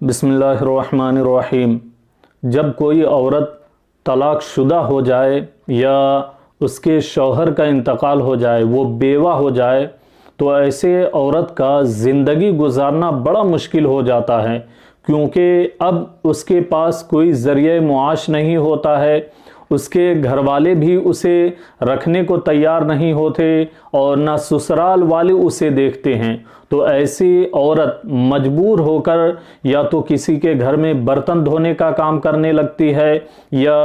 बिस्मिल्लाहिर्रहमानिर्रहीम। जब कोई औरत तलाक़शुदा हो जाए या उसके शौहर का इंतकाल हो जाए, वो बेवा हो जाए, तो ऐसे औरत का ज़िंदगी गुजारना बड़ा मुश्किल हो जाता है, क्योंकि अब उसके पास कोई ज़रिए मुआश नहीं होता है। उसके घर वाले भी उसे रखने को तैयार नहीं होते और ना ससुराल वाले उसे देखते हैं। तो ऐसी औरत मजबूर होकर या तो किसी के घर में बर्तन धोने का काम करने लगती है या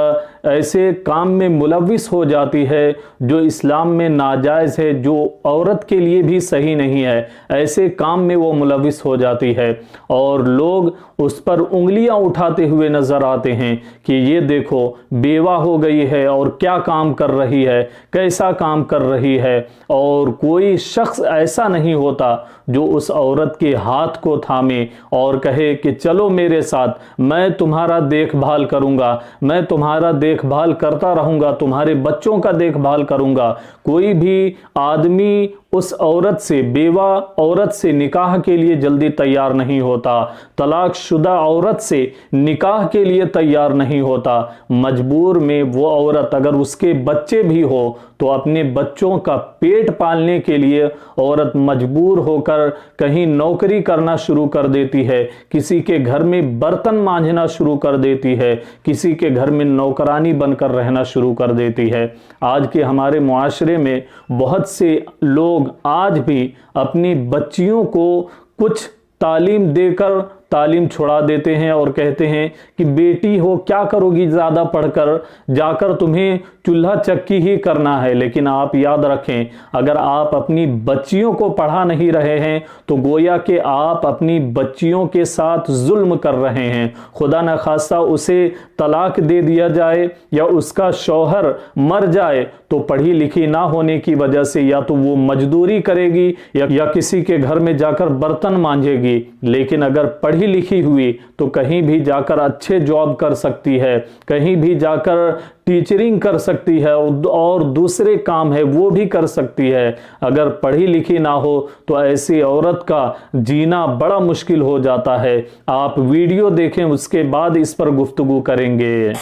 ऐसे काम में मुलविस हो जाती है जो इस्लाम में नाजायज़ है, जो औरत के लिए भी सही नहीं है। ऐसे काम में वो मुलविस हो जाती है और लोग उस पर उंगलियां उठाते हुए नजर आते हैं कि ये देखो बेवा हो गई है और क्या काम कर रही है, कैसा काम कर रही है। और कोई शख्स ऐसा नहीं होता जो उस औरत के हाथ को थामे और कहे कि चलो मेरे साथ, मैं तुम्हारा देखभाल करूंगा, मैं तुम्हारा देखभाल करता रहूंगा, तुम्हारे बच्चों का देखभाल करूंगा। कोई भी आदमी उस औरत से, बेवा औरत से निकाह के लिए जल्दी तैयार नहीं होता, तलाकशुदा औरत से निकाह के लिए तैयार नहीं होता। मजबूर में वो औरत, अगर उसके बच्चे भी हो, तो अपने बच्चों का पेट पालने के लिए औरत मजबूर होकर कहीं नौकरी करना शुरू कर देती है, किसी के घर में बर्तन मांझना शुरू कर देती है, किसी के घर में नौकरानी बनकर रहना शुरू कर देती है। आज के हमारे मुआशरे में बहुत से लोग आज भी अपनी बच्चियों को कुछ तालीम देकर तालीम छुड़ा देते हैं और कहते हैं कि बेटी हो, क्या करोगी ज़्यादा पढ़कर, जाकर तुम्हें चूल्हा चक्की ही करना है। लेकिन आप याद रखें, अगर आप अपनी बच्चियों को पढ़ा नहीं रहे हैं तो गोया कि आप अपनी बच्चियों के साथ जुल्म कर रहे हैं। खुदा न खास्ता उसे तलाक दे दिया जाए या उसका शौहर मर जाए तो पढ़ी लिखी ना होने की वजह से या तो वो मजदूरी करेगी या किसी के घर में जाकर बर्तन मांझेगी। लेकिन अगर पढ़ी लिखी हुई तो कहीं भी जाकर अच्छे जॉब कर सकती है, कहीं भी जाकर टीचरिंग कर सकती है और दूसरे काम है वो भी कर सकती है। अगर पढ़ी लिखी ना हो तो ऐसी औरत का जीना बड़ा मुश्किल हो जाता है। आप वीडियो देखें, उसके बाद इस पर गुफ्तगू करेंगे।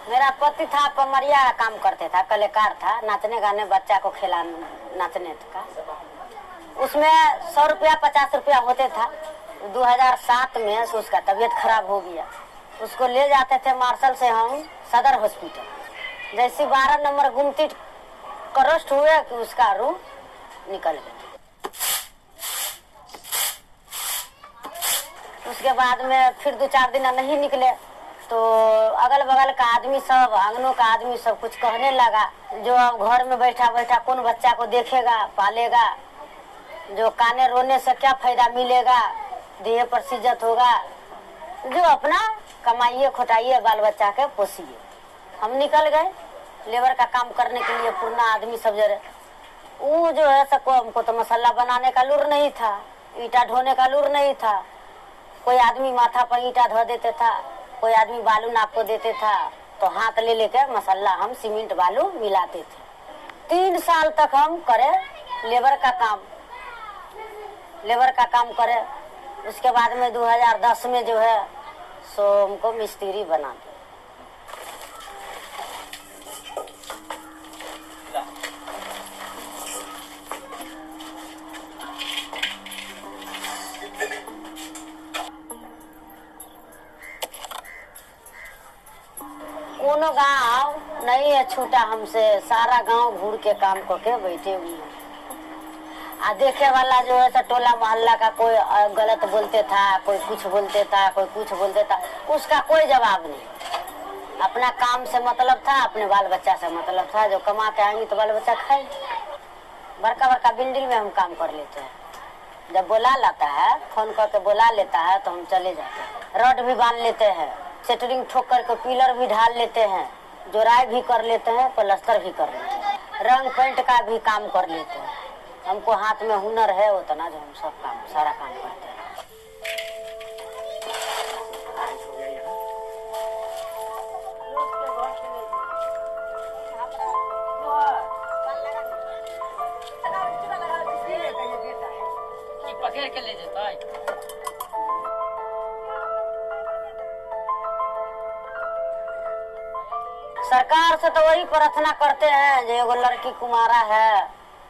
मेरा पति था, पमरिया काम करते था, कलाकार था, नाचने गाने, बच्चा को खिला नाचने का। उसमें 100 रुपया 50 रुपया होते था। 2007 में उसका तबीयत खराब हो गया। उसको ले जाते थे मार्शल से हम सदर हॉस्पिटल। जैसे 12 नंबर गुमती क्रस्ट हुए कि उसका रूह निकल गया। उसके बाद में फिर 2-4 दिन नहीं निकले तो अगल बगल का आदमी सब, आंगनों का आदमी सब कुछ कहने लगा, जो अब घर में बैठा बैठा कौन बच्चा को देखेगा, पालेगा, जो काने रोने से क्या फायदा मिलेगा, देह पर सिज्जत होगा, जो अपना कमाइए खोटाइए, बाल बच्चा के पोसिए। हम निकल गए लेबर का काम करने के लिए। पुराना आदमी सब जरे वो जो है सबको, हमको तो मसाला बनाने का लूर नहीं था, ईटा ढोने का लूर नहीं था। कोई आदमी माथा पर ईटा धो देते था, कोई आदमी बालू नाप को देते था, तो हाथ ले लेकर मसाला हम सीमेंट बालू मिलाते थे। 3 साल तक हम करे लेबर का काम करे। उसके बाद में 2010 में जो है सो हमको मिस्त्री बना दिया। कोनो गांव नहीं है छूटा हमसे, सारा गांव घूर के काम करके बैठे हुए हैं। आ देखे वाला जो है टोला मोहल्ला का कोई गलत बोलते था, कोई कुछ बोलते था, कोई कुछ बोलते था, उसका कोई जवाब नहीं। अपना काम से मतलब था, अपने बाल बच्चा से मतलब था। जो कमा के आएंगे तो बाल बच्चा खाए। बड़का बड़का बिल्डिंग में हम काम कर लेते हैं, जब बुला लाता है, फोन करके बुला लेता है तो हम चले जाते हैं। रड भी बांध लेते हैं, सेटरिंग ठोक करके पिलर भी ढाल लेते हैं, जोड़ाई भी कर लेते हैं, प्लास्टर भी कर लेते हैं, रंग पेंट का भी काम कर लेते हैं। हमको हाथ में हुनर है उतना जो हम सब काम सारा काम करते हैं। पकड़ के ले जाता है। सरकार से तो वही प्रार्थना करते हैं जो एगो लड़की कुमारा है,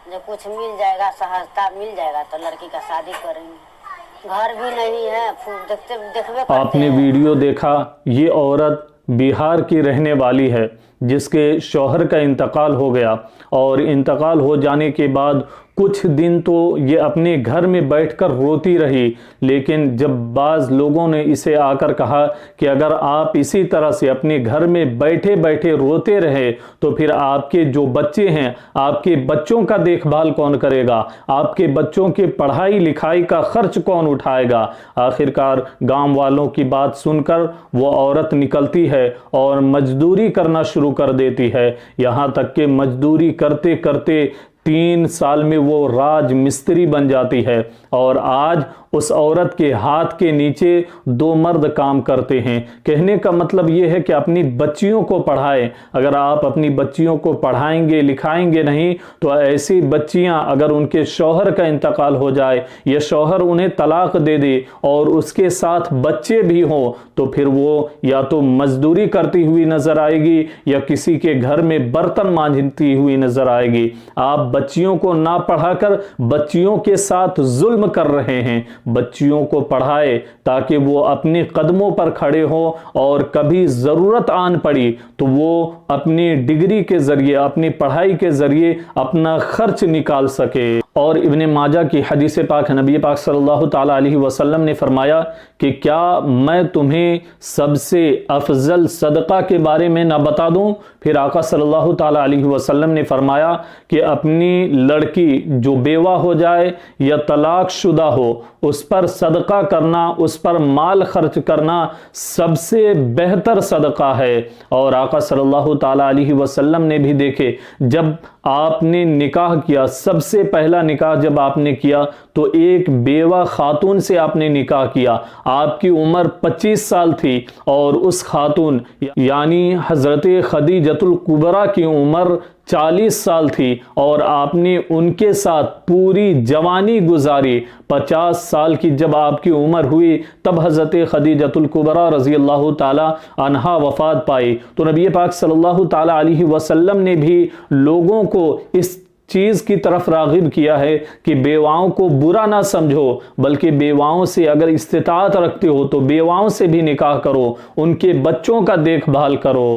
जो कुछ मिल जाएगा, सहजता मिल जाएगा तो लड़की का शादी करेंगे। घर भी नहीं है, देखबे करते आपने हैं। वीडियो देखा, ये औरत बिहार की रहने वाली है जिसके शौहर का इंतकाल हो गया और इंतकाल हो जाने के बाद कुछ दिन तो ये अपने घर में बैठकर रोती रही। लेकिन जब बाज़ लोगों ने इसे आकर कहा कि अगर आप इसी तरह से अपने घर में बैठे बैठे रोते रहे तो फिर आपके जो बच्चे हैं, आपके बच्चों का देखभाल कौन करेगा, आपके बच्चों के पढ़ाई लिखाई का खर्च कौन उठाएगा। आखिरकार गांव वालों की बात सुनकर वो औरत निकलती है और मजदूरी करना शुरू कर देती है। यहाँ तक कि मजदूरी करते करते 3 साल में वो राज मिस्त्री बन जाती है और आज उस औरत के हाथ के नीचे 2 मर्द काम करते हैं। कहने का मतलब ये है कि अपनी बच्चियों को पढ़ाएं। अगर आप अपनी बच्चियों को पढ़ाएंगे लिखाएंगे नहीं तो ऐसी बच्चियां अगर उनके शौहर का इंतकाल हो जाए या शौहर उन्हें तलाक दे दे और उसके साथ बच्चे भी हों तो फिर वो या तो मजदूरी करती हुई नजर आएगी या किसी के घर में बर्तन मांजती हुई नजर आएगी। आप बच्चियों को ना पढ़ाकर बच्चियों के साथ जुल्म कर रहे हैं। बच्चियों को पढ़ाए ताकि वो अपने कदमों पर खड़े हो और कभी जरूरत आन पड़ी तो वो अपनी डिग्री के जरिए, अपनी पढ़ाई के जरिए अपना खर्च निकाल सके। और इब्ने माजा की हदीस पाक है, नबी पाक सल्लल्लाहु ताला अलैहि वसल्लम ने फरमाया कि क्या मैं तुम्हें सबसे अफजल सदका के बारे में ना बता दूं। फिर आका सल्लल्लाहु ताला अलैहि वसल्लम ने फरमाया कि अपनी लड़की जो बेवा हो जाए या तलाक शुदा हो उस पर सदका करना, उस पर माल खर्च करना सबसे बेहतर सदका है। और आका सल्लल्लाहु ताला अलैहि वसल्लम ने भी देखे, जब आपने निकाह किया, सबसे पहला निकाह जब आपने किया तो एक बेवा खातून से आपने निकाह किया। आपकी उम्र 25 साल थी और उस खातून यानी हजरत खदीजतुल कुबरा की उम्र 40 साल थी और आपने उनके साथ पूरी जवानी गुजारी। 50 साल की जब आपकी उम्र हुई तब हजरत खदीजतुल कुबरा रजी अल्लाह ताला अन्हा वफात पाई। तो नबी पाक सल्लल्लाहु ताला अलैहि वसल्लम ने भी लोगों को इस चीज की तरफ रागिब किया है कि बेवाओं को बुरा ना समझो, बल्कि बेवाओं से अगर इस्तिताअत रखते हो तो बेवाओं से भी निकाह करो, उनके बच्चों का देखभाल करो।